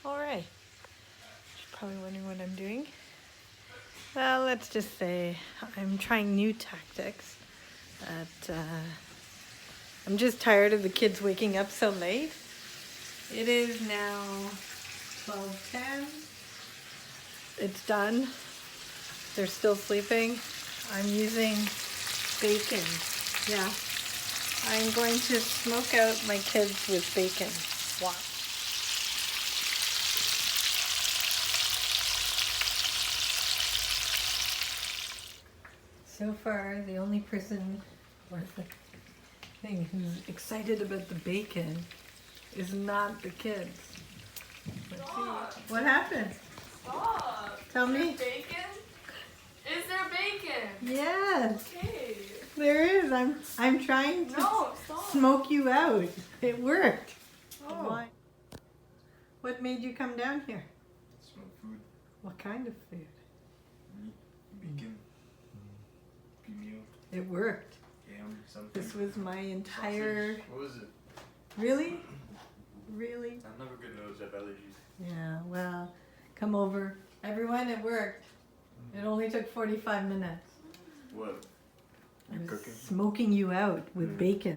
Alright. You're probably wondering what I'm doing. Well, let's just say I'm trying new tactics. I'm just tired of the kids waking up so late. It is now 12:10. It's done. They're still sleeping. I'm using bacon. Yeah. I'm going to smoke out my kids with bacon. Watch. So far, the only person or the thing who's excited about the bacon is not the kids. Let's see. What happened? Stop. Tell me. Bacon? Is there bacon? Yes. Okay. There is. I'm trying to Stop. smoke you out. It worked. Oh. Why? What made you come down here? Smoke food, What kind of food? meat, bacon, meal, It worked. ham, something. This was my entire... Sausage. What was it? Really? Really? I'm never good at those. I have allergies. Yeah, well, come over. Everyone, it worked. It only took 45 minutes. What? I You're was cooking? smoking you out with bacon.